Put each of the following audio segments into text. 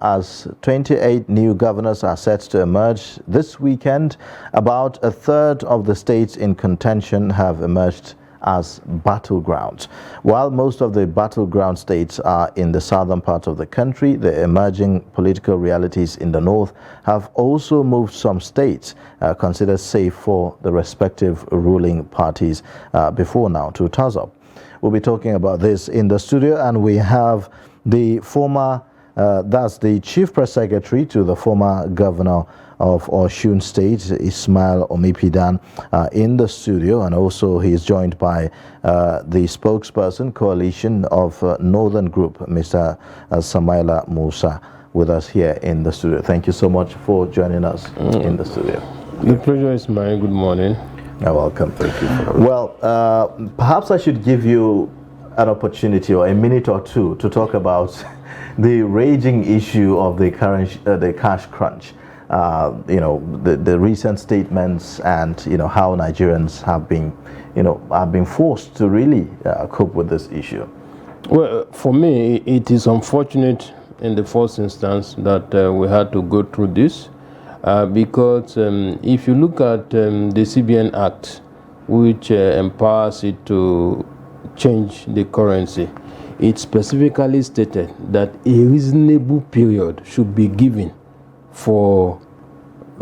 As 28 new governors are set to emerge this weekend, about a third of the states in contention have emerged as battlegrounds. While most of the battleground states are in the southern part of the country, the emerging political realities in the north have also moved some states considered safe for the respective ruling parties before now to toss up. We'll be talking about this in the studio, and we have the former that's the Chief Press Secretary to the former Governor of Osun State, Ismail Omipidan, in the studio, and also he is joined by the spokesperson, Coalition of Northern Group, Mr. Samaila Musa, with us here in the studio. Thank you so much for joining us in the studio. The pleasure is mine. Good morning. You're welcome. Thank you. Well, perhaps I should give you an opportunity or a minute or two to talk about the raging issue of the current the cash crunch, the recent statements, and how Nigerians have been forced to really cope with this issue. Well, for me, it is unfortunate in the first instance that we had to go through this because if you look at the CBN Act, which empowers it to change the currency, it specifically stated that a reasonable period should be given for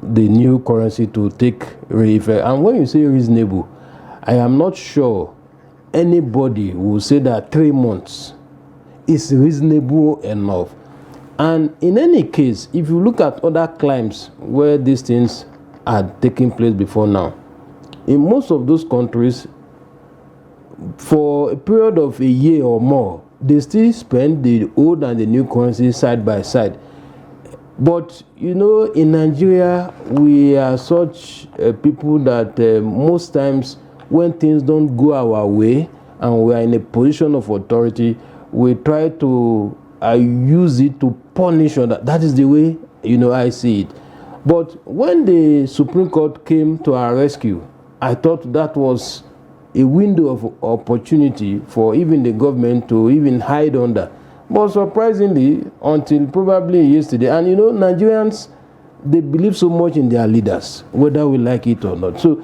the new currency to take effect. And when you say reasonable, I am not sure anybody will say that 3 months is reasonable enough. And in any case, if you look at other climes where these things are taking place before now, in most of those countries, for a period of a year or more, they still spend the old and the new currency side by side. But in Nigeria, we are such people that most times when things don't go our way and we are in a position of authority, we try to use it to punish others. That is the way I see it. But when the Supreme Court came to our rescue, I thought that was a window of opportunity for even the government to even hide under. But surprisingly, until probably yesterday, and Nigerians, they believe so much in their leaders, whether we like it or not. So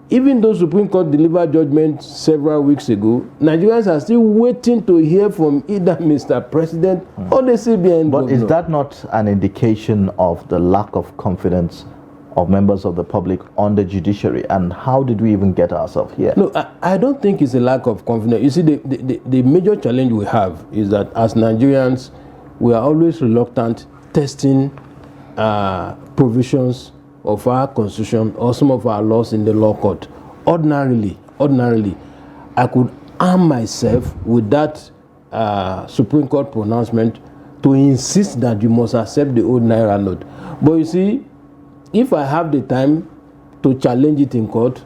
even though Supreme Court delivered judgment several weeks ago, Nigerians are still waiting to hear from either Mr. President or the CBN But governor. Is that not an indication of the lack of confidence of members of the public on the judiciary, and how did we even get ourselves here? No, I don't think it's a lack of confidence. You see, the major challenge we have is that as Nigerians, we are always reluctant testing provisions of our constitution or some of our laws in the law court. Ordinarily, I could arm myself with that Supreme Court pronouncement to insist that you must accept the old Naira note. But you see, if I have the time to challenge it in court,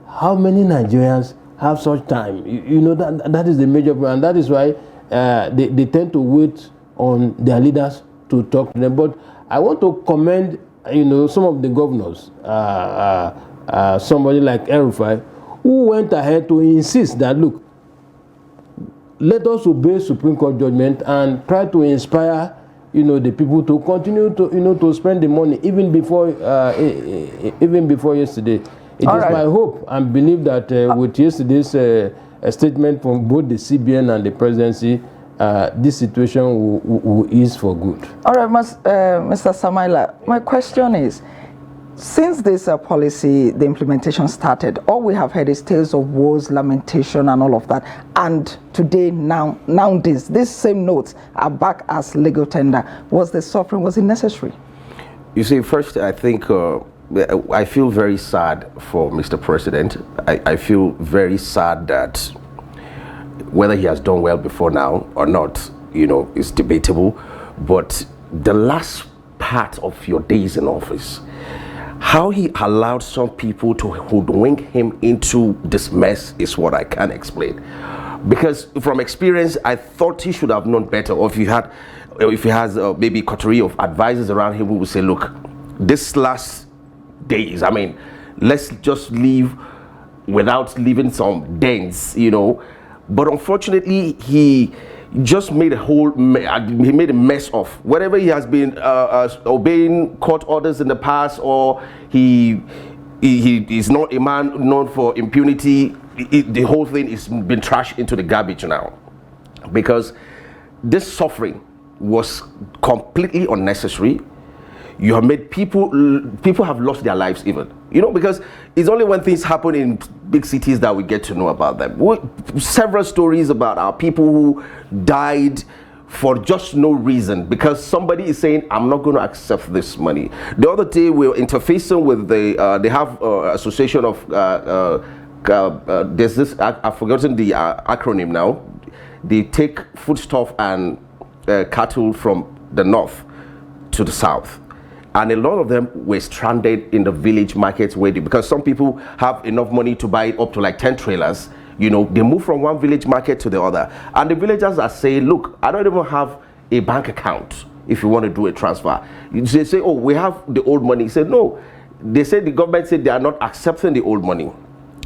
how many Nigerians have such time? That is the major problem, and that is why they tend to wait on their leaders to talk to them. But I want to commend, some of the governors, somebody like El-Rufai, who went ahead to insist that, look, let us obey Supreme Court judgment and try to inspire the people to continue to to spend the money even before yesterday. It is my hope and belief that with yesterday's statement from both the CBN and the presidency, this situation will ease for good. All right, Mr. Samaila, my question is, since this policy, the implementation started, all we have heard is tales of woes, lamentation, and all of that. And today, nowadays, these same notes are back as legal tender. Was the suffering, was it necessary? You see, first, I think I feel very sad for Mr. President. I feel very sad that whether he has done well before now or not, is debatable. But the last part of your days in office, how he allowed some people to hoodwink him into this mess is what I can't explain. Because from experience, I thought he should have known better. Or if he has maybe a coterie of advisors around him who will say, look, this last days, let's just leave without leaving some dents, But unfortunately, he just made he made a mess of whatever he has been obeying court orders in the past, or he is not a man known for impunity. The whole thing is been trashed into the garbage now, because this suffering was completely unnecessary. You have made people have lost their lives even, because it's only when things happen in big cities that we get to know about them. Several stories about our people who died for just no reason, because somebody is saying, I'm not going to accept this money. The other day we were interfacing with they have association of there's this, I've forgotten the acronym now. They take foodstuff and cattle from the north to the south, and a lot of them were stranded in the village markets because some people have enough money to buy up to like 10 trailers. They move from one village market to the other, and the villagers are saying, look, I don't even have a bank account if you want to do a transfer. They say, oh, we have the old money. He said, no. They said, the government said they are not accepting the old money.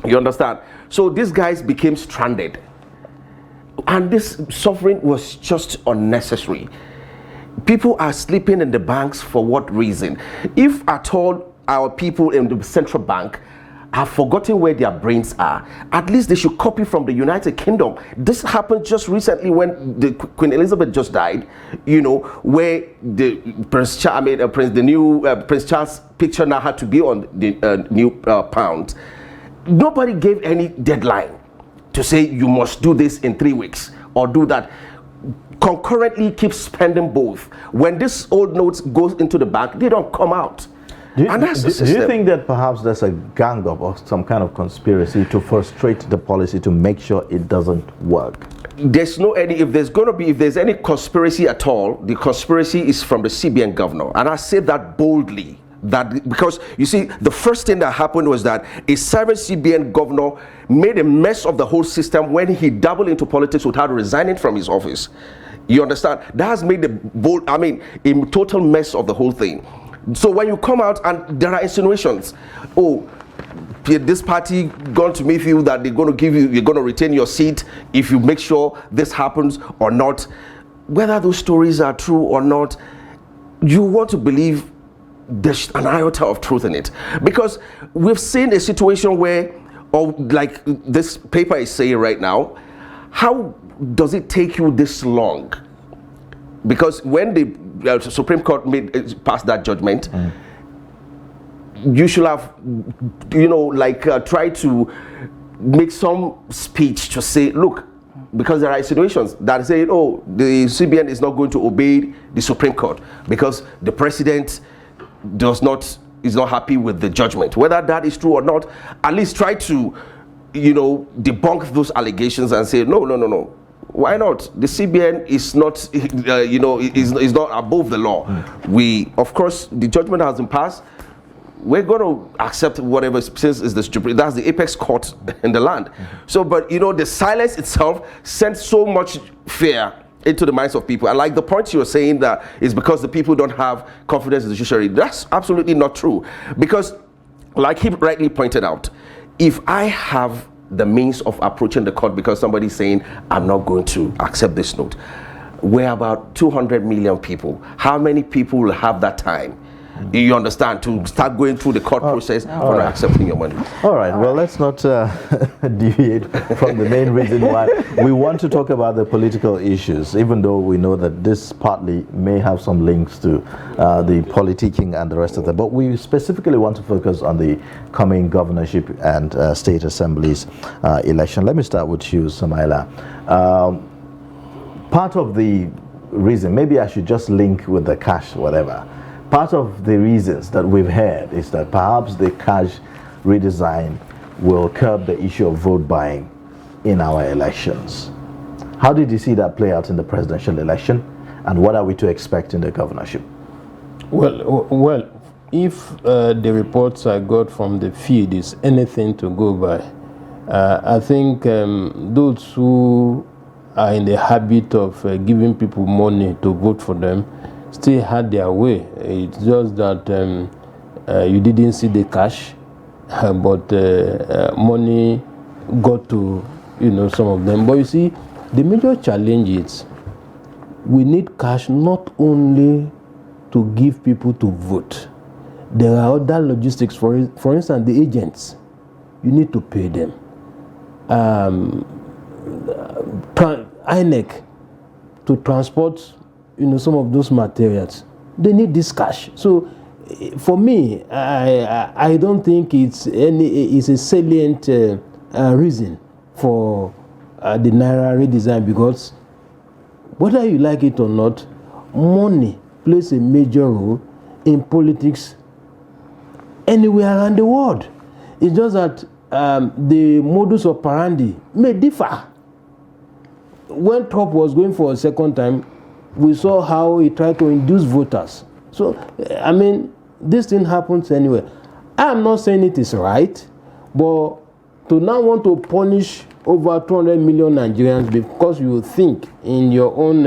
You understand? So these guys became stranded, and this suffering was just unnecessary. People are sleeping in the banks for what reason? If at all our people in the central bank have forgotten where their brains are, at least they should copy from the United Kingdom. This happened just recently when Queen Elizabeth just died, where the Prince Charles picture now had to be on the new pound. Nobody gave any deadline to say you must do this in 3 weeks or do that. Concurrently keep spending both. When this old notes goes into the bank, they don't come out. Do you think that perhaps there's a gang up or some kind of conspiracy to frustrate the policy to make sure it doesn't work? There's if there's any conspiracy at all, the conspiracy is from the CBN governor, and I say that boldly. Because you see, the first thing that happened was that a certain CBN governor made a mess of the whole system when he dabbled into politics without resigning from his office. You understand? That has made a total mess of the whole thing. So when you come out and there are insinuations, oh, this party going to meet you that you're going to retain your seat if you make sure this happens or not. Whether those stories are true or not, you want to believe there's an iota of truth in it, because we've seen a situation where, or like this paper is saying right now, how does it take you this long? Because when the Supreme Court passed that judgment, you should have, tried to make some speech to say, look, because there are situations that say, oh, the CBN is not going to obey the Supreme Court because the president is not happy with the judgment. Whether that is true or not, at least try to, debunk those allegations and say, no. Why not? The CBN is not, is not above the law. Of course, the judgment hasn't passed. We're going to accept whatever, since it's that's the apex court in the land. So, but the silence itself sends so much fear into the minds of people. And like the point you're saying that is because the people don't have confidence in the judiciary, that's absolutely not true. Because like he rightly pointed out, if I have the means of approaching the court because somebody's saying, I'm not going to accept this note, we're about 200 million people. How many people will have that time? You understand, to start going through the court process for not accepting your money. All right, well, let's not deviate from the main reason why we want to talk about the political issues, even though we know that this partly may have some links to the politicking and the rest of that. But we specifically want to focus on the coming governorship and state assemblies election. Let me start with you, Samaila. Part of the reason, maybe I should just link with the cash, whatever. Part of the reasons that we've heard is that perhaps the cash redesign will curb the issue of vote buying in our elections. How did you see that play out in the presidential election, and what are we to expect in the governorship? Well, if the reports I got from the feed is anything to go by, I think those who are in the habit of giving people money to vote for them still had their way. It's just that you didn't see the cash, but money got to some of them. But you see, the major challenge is we need cash not only to give people to vote. There are other logistics. For instance, the agents, you need to pay them. INEC, to transport, some of those materials, they need this cash. So, for me, I don't think it's a salient reason for the Naira redesign, because whether you like it or not, money plays a major role in politics anywhere around the world. It's just that the modus operandi may differ. When Trump was going for a second time, we saw how he tried to induce voters. So, I mean, this thing happens anywhere. I'm not saying it is right, but to now want to punish over 200 million Nigerians because you think in your own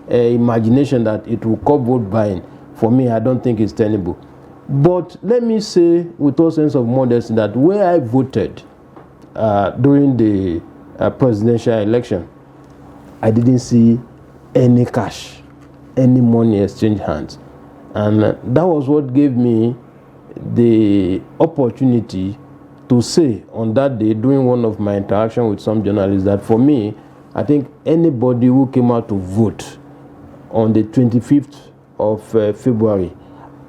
imagination that it will curb vote buying, for me, I don't think it's tenable. But let me say with all sense of modesty that where I voted during the presidential election, I didn't see any cash, any money exchange hands. And that was what gave me the opportunity to say on that day, during one of my interactions with some journalists, that for me, I think anybody who came out to vote on the 25th of February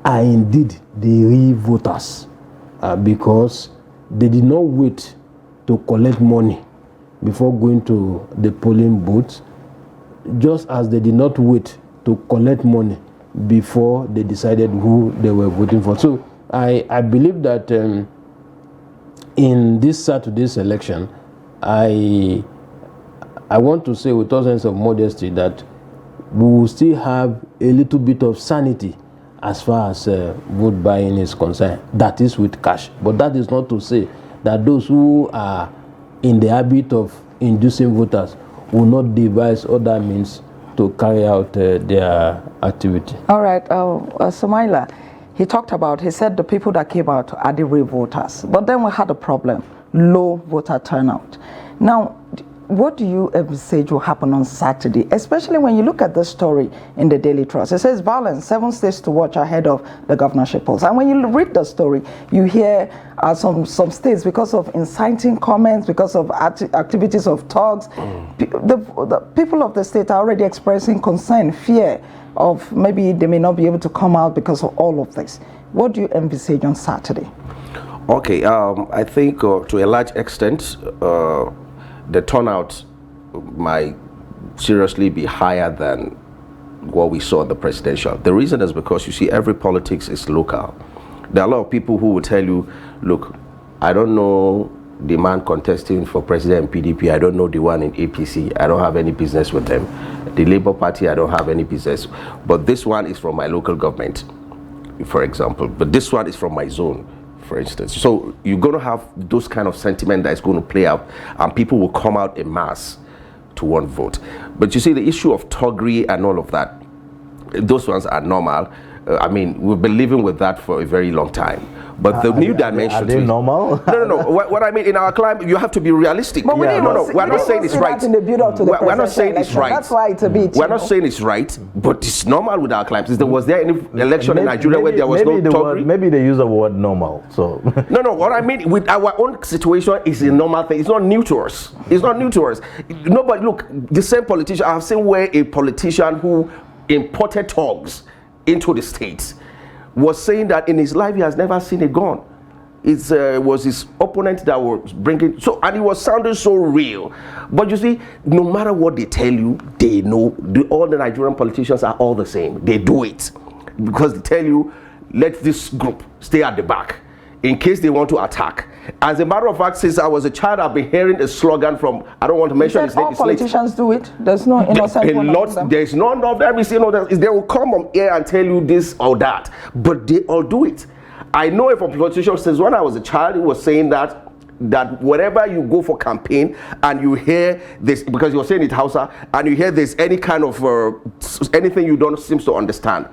are indeed the real voters, because they did not wait to collect money before going to the polling booth, just as they did not wait to collect money before they decided who they were voting for. So I believe that in this Saturday's election, I want to say with all sense of modesty that we will still have a little bit of sanity as far as vote buying is concerned. That is with cash. But that is not to say that those who are in the habit of inducing voters will not devise other means to carry out their activity. All right, Samaila, he said the people that came out are the real voters. But then we had a problem, low voter turnout. Now, what do you envisage will happen on Saturday, especially when you look at the story in the Daily Trust? It says violence, 7 states to watch ahead of the governorship polls. And when you read the story, you hear some states, because of inciting comments, because of activities of thugs, the people of the state are already expressing concern, fear of maybe they may not be able to come out because of all of this. What do you envisage on Saturday? Okay, I think to a large extent, the turnout might seriously be higher than what we saw in the presidential. The reason is because, you see, every politics is local. There are a lot of people who will tell you, look, I don't know the man contesting for president in PDP, I don't know the one in APC, I don't have any business with them. The Labour Party, I don't have any business. But this one is from my local government, for example. But this one is from my zone, for instance. So you're going to have those kind of sentiment that is going to play out, and people will come out en masse to one vote. But you see, the issue of thuggery and all of that, those ones are normal. I mean, we've been living with that for a very long time. But the new dimension. Are they normal? No. What I mean, in our climate, you have to be realistic. But we're not saying it's right. We're not saying it's right. That's why it's a bit. We're not saying it's right, but it's normal with our climate. Was there any election in Nigeria where there was no thuggery? Maybe they use the word normal. So no. What I mean with our own situation is a normal thing. It's not new to us. It's not new to us. Nobody, look, the same politician. I've seen where a politician who imported thugs into the states was saying that in his life he has never seen a gun. It was his opponent that was bringing, and it was sounding so real. But you see, no matter what they tell you, they know, all the Nigerian politicians are all the same. They do it because they tell you, let this group stay at the back in case they want to attack. As a matter of fact, since I was a child, I've been hearing a slogan from, I don't want to mention his name. All politicians do it? There's no innocent one of them? There's none of them. They will come on air and tell you this or that, but they all do it. I know if a politician says, when I was a child, he was saying that whenever you go for campaign and you hear this, because you're saying it Hausa, and you hear there's any kind of anything you don't seem to understand.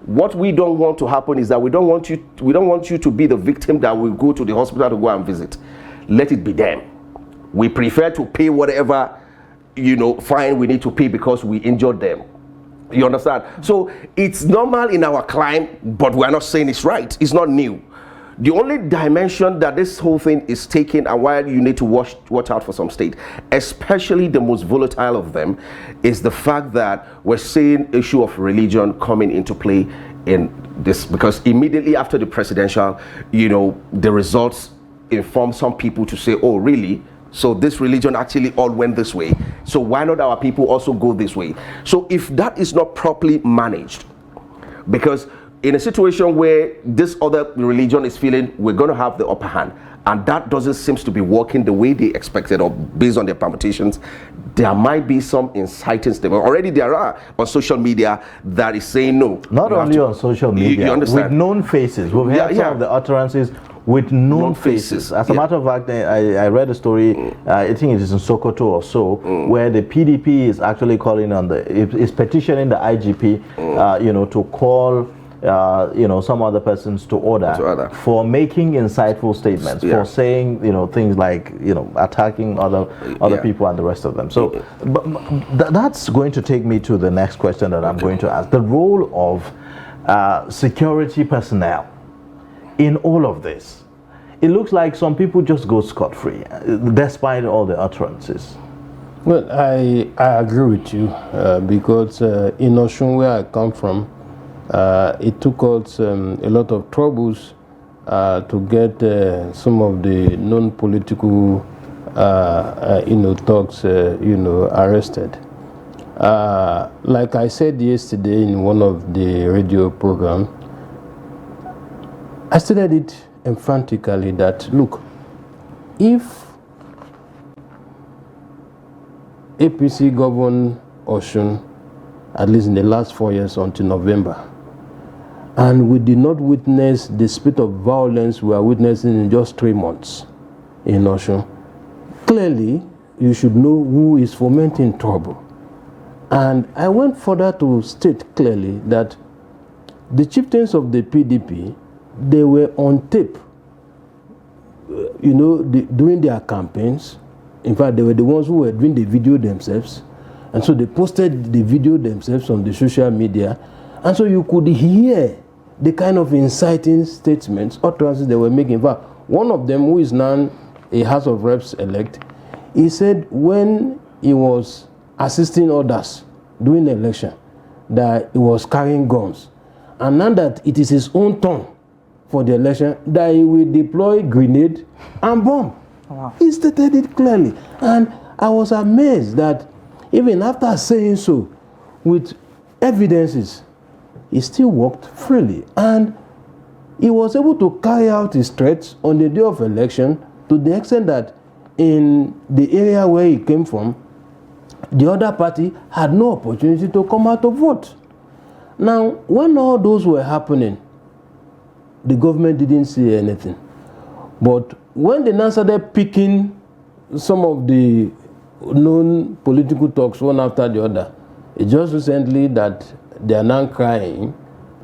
What we don't want to happen is that we don't want you to be the victim that will go to the hospital to go and visit. Let it be them. We prefer to pay whatever fine we need to pay because we injured them. You understand? So it's normal in our climb, but we're not saying it's right. It's not new. The only dimension that this whole thing is taking, and why you need to watch out for some state, especially the most volatile of them, is the fact that we're seeing issue of religion coming into play in this, because immediately after the presidential, the results inform some people to say, oh really, so this religion actually all went this way, so why not our people also go this way? So if that is not properly managed, because in a situation where this other religion is feeling we're going to have the upper hand, and that doesn't seem to be working the way they expected or based on their permutations, there might be some inciting statement. Already there are on social media that is saying no. Not only on social media, you understand? with known faces. We've heard some of the utterances with known faces. As a matter of fact, I read a story, I think it is in Sokoto or so, where the PDP is actually calling on is petitioning the IGP, to call some other persons to order for making insightful statements, for saying things like attacking other people and the rest of them. So that's going to take me to the next question that I'm going to ask: the role of security personnel in all of this. It looks like some people just go scot-free despite all the utterances. Well, I agree with you because in Osun, where I come from, it took us a lot of troubles to get some of the non-political thugs arrested. Like I said yesterday in one of the radio programs, I stated it emphatically that, look, if APC governed Osun, at least in the last 4 years until November, and we did not witness the spate of violence we are witnessing in just 3 months in Osun, clearly you should know who is fomenting trouble. And I went further to state clearly that the chieftains of the PDP, they were on tape, doing their campaigns. In fact, they were the ones who were doing the video themselves. And so they posted the video themselves on the social media. And so you could hear the kind of inciting statements, utterances they were making. In fact, one of them, who is now a House of Reps elect, he said when he was assisting others during the election, that he was carrying guns. And now that it is his own turn for the election, that he will deploy grenade and bomb. Wow. He stated it clearly. And I was amazed that even after saying so, with evidences, he still walked freely. And he was able to carry out his threats on the day of election to the extent that in the area where he came from, the other party had no opportunity to come out to vote. Now, when all those were happening, the government didn't say anything. But when they now started picking some of the known political talks one after the other, it's just recently that they are now crying,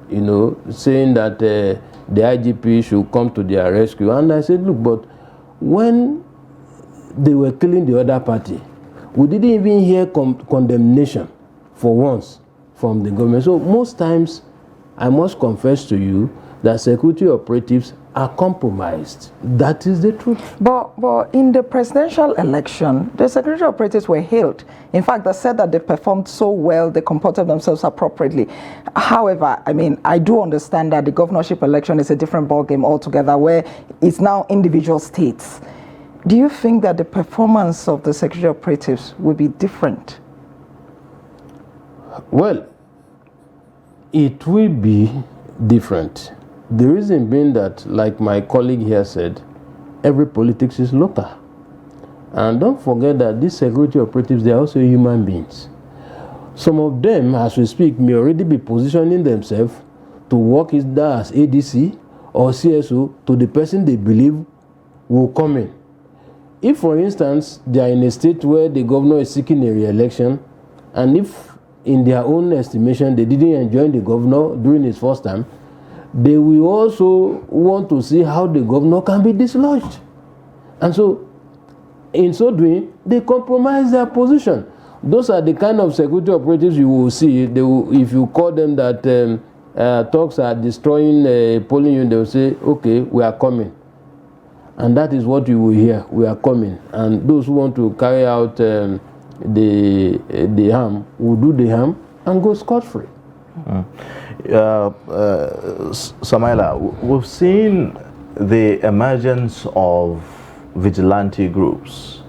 saying that the IGP should come to their rescue. And I said, look, but when they were killing the other party, we didn't even hear condemnation for once from the government. So most times, I must confess to you that security operatives are compromised. That is the truth. But in the presidential election, the security operatives were hailed. In fact, they said that they performed so well, they comported themselves appropriately. However, I do understand that the governorship election is a different ballgame altogether, where it's now individual states. Do you think that the performance of the security operatives will be different? Well, it will be different. The reason being that, like my colleague here said, every politics is local. And don't forget that these security operatives, they are also human beings. Some of them, as we speak, may already be positioning themselves to work either as ADC or CSO to the person they believe will come in. If, for instance, they are in a state where the governor is seeking a re-election, and if in their own estimation they didn't enjoy the governor during his first time, they will also want to see how the governor can be dislodged. And so, in so doing, they compromise their position. those are the kind of security operatives you will see. They will, if you call them that thugs are destroying a polling unit, they will say, okay, we are coming. And that is what you will hear, we are coming. And those who want to carry out the harm will do the harm and go scot-free. Samaila, we've seen the emergence of vigilante groups,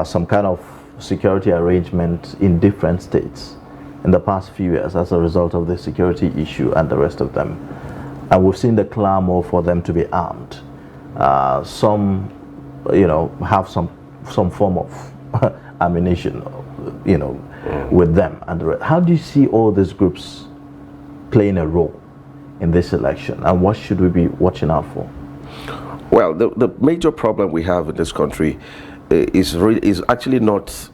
some kind of security arrangement in different states in the past few years as a result of the security issue and the rest of them. And we've seen the clamor for them to be armed. Some, have some form of ammunition, with them. And how do you see all these groups playing a role in this election, and what should we be watching out for? Well, the major problem we have in this country is actually not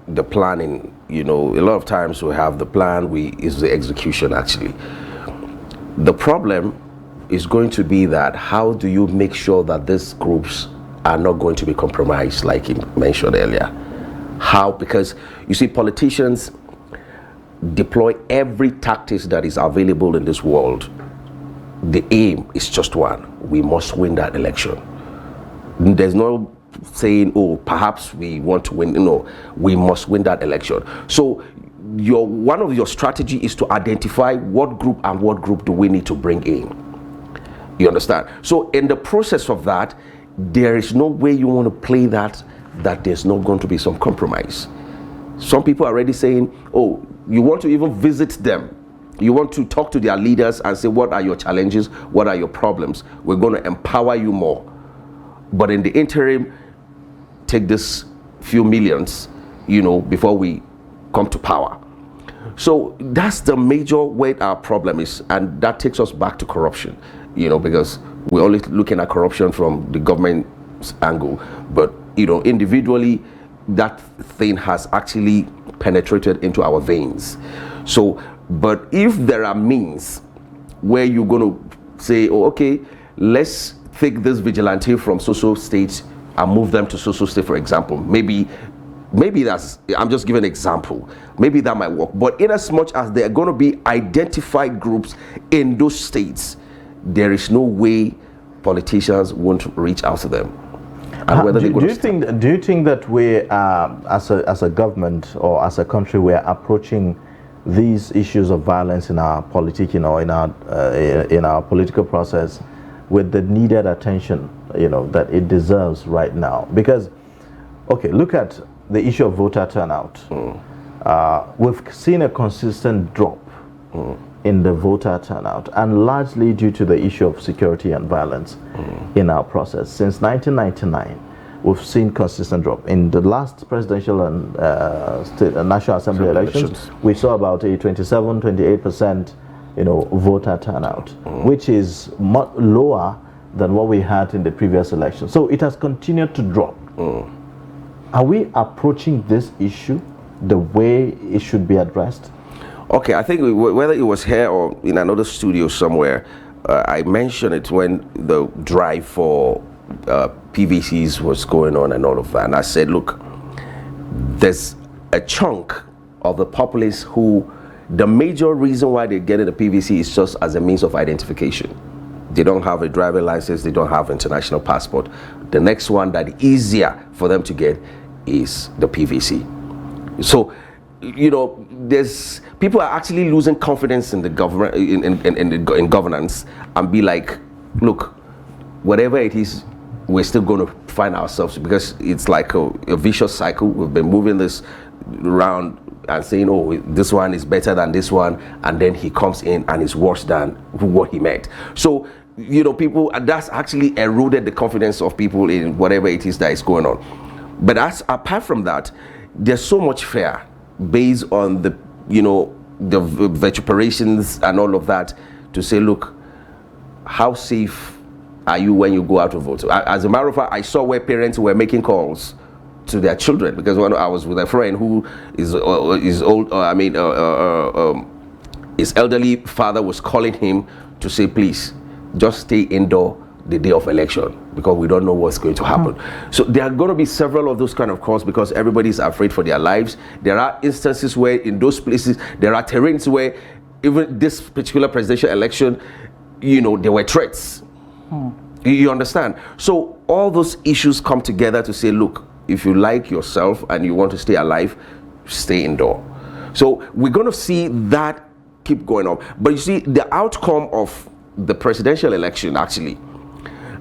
the planning. A lot of times we have the plan, is the execution actually. The problem is going to be that how do you make sure that these groups are not going to be compromised, like you mentioned earlier? How? Because you see, politicians deploy every tactics that is available in this world. The aim is just one: we must win that election. There's no saying, oh, perhaps we want to win. No, we must win that election. So one of your strategy is to identify what group and what group do we need to bring in. You understand? So in the process of that, there is no way you want to play that there's not going to be some compromise. Some people are already saying, oh, you want to even visit them. You want to talk to their leaders and say, what are your challenges? What are your problems? We're going to empower you more. But in the interim, take this few millions, before we come to power. So that's the major way our problem is. And that takes us back to corruption, because we're only looking at corruption from the government's angle. But, individually, that thing has actually penetrated into our veins. So, but if there are means where you're going to say, oh, okay, let's take this vigilante from so-so states and move them to so-so state, for example, maybe that's, I'm just giving an example, maybe that might work. But in as much as there are going to be identified groups in those states, there is no way politicians won't reach out to them. And whether do you think that we, as a government or as a country, we are approaching these issues of violence in our politics, in our political process with the needed attention, that it deserves right now? Because, okay, look at the issue of voter turnout. We've seen a consistent drop in the voter turnout, and largely due to the issue of security and violence in our process. Since 1999, we've seen consistent drop. In the last presidential and National Assembly elections, we saw about a 27-28% voter turnout, which is much lower than what we had in the previous election. So it has continued to drop. Are we approaching this issue the way it should be addressed? Okay, I think whether it was here or in another studio somewhere, I mentioned it when the drive for PVCs was going on and all of that. And I said, look, there's a chunk of the populace who, the major reason why they get in the PVC is just as a means of identification. They don't have a driver license, they don't have international passport. The next one that is easier for them to get is the PVC. So, there's people are actually losing confidence in the government, in governance, and be like, look, whatever it is, we're still going to find ourselves, because it's like a vicious cycle. We've been moving this around and saying, oh, this one is better than this one, and then he comes in and is worse than what he meant. So, people, that's actually eroded the confidence of people in whatever it is that is going on. But apart from that, there's so much fear based on the vituperations and all of that, to say, look, how safe are you when you go out to vote? As a matter of fact, I saw where parents were making calls to their children, because when I was with a friend who is old, his elderly father was calling him to say, please, just stay indoor, the day of election, because we don't know what's going to happen. So there are going to be several of those kind of calls, because everybody's afraid for their lives. There are instances where in those places, there are terrains where even this particular presidential election, you know, there were threats. You understand? So all those issues come together to say, look, if you like yourself and you want to stay alive, stay indoor. So we're going to see that keep going on. But you see, the outcome of the presidential election actually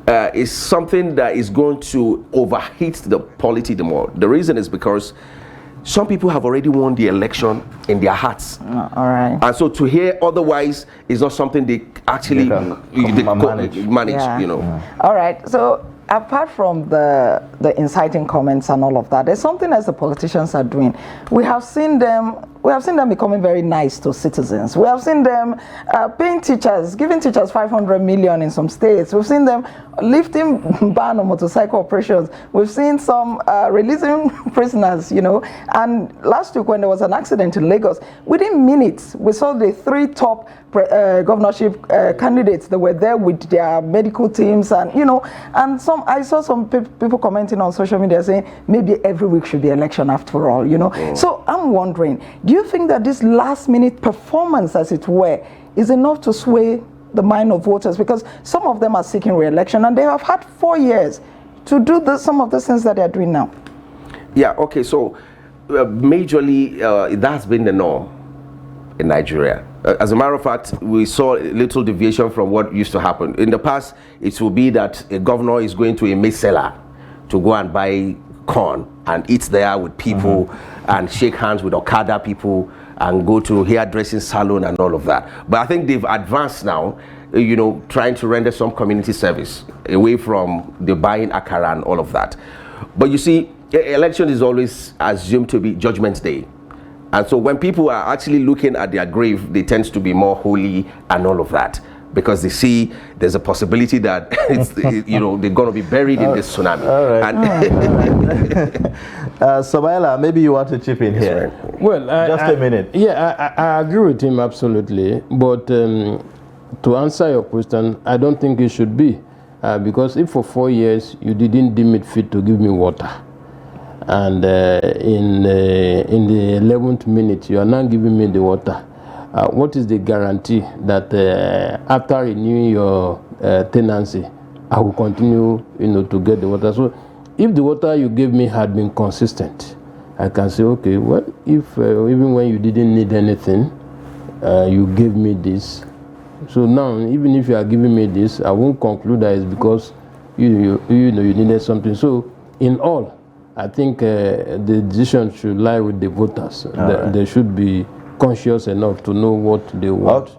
is something that is going to overheat the polity the more. The reason is because some people have already won the election in their hearts. All right. And so to hear otherwise is not something they actually manage. Yeah. You know. All right. So apart from the inciting comments and all of that, there's something else the politicians are doing. We have seen them becoming very nice to citizens. We have seen them paying teachers, giving teachers 500 million in some states. We've seen them lifting ban on motorcycle operations. We've seen some releasing prisoners, you know. And last week when there was an accident in Lagos, within minutes, we saw the 3 top governorship candidates that were there with their medical teams, and you know, and I saw some people commenting on social media saying maybe every week should be election after all, you know. So I'm wondering, do you think that this last minute performance, as it were, is enough to sway the mind of voters? Because some of them are seeking re-election and they have had 4 years to do some of the things that they're doing now. Yeah, okay, so majorly that's been the norm in Nigeria. As a matter of fact, we saw a little deviation from what used to happen. In the past, it will be that a governor is going to a meat seller to go and buy corn and eat there with people and shake hands with Okada people and go to hairdressing salon and all of that. But I think they've advanced now, you know, trying to render some community service away from the buying akara and all of that. But you see, election is always assumed to be Judgment Day. And so when people are actually looking at their grave, they tend to be more holy and all of that, because they see there's a possibility that you know, they're going to be buried in this tsunami. All right. Samaila, maybe you want to chip in here. Well, just a minute. Yeah, I agree with him absolutely. But to answer your question, I don't think it should be, because if for 4 years you didn't deem it fit to give me water, and in the 11th minute you are now giving me the water, what is the guarantee that after renewing your tenancy I will continue, you know, to get the water? So if the water you gave me had been consistent, I can say, okay, well, if even when you didn't need anything, you gave me this. So now, even if you are giving me this, I won't conclude that it's because you know you needed something. So in all, I think the decision should lie with the voters. They should be conscious enough to know what they want.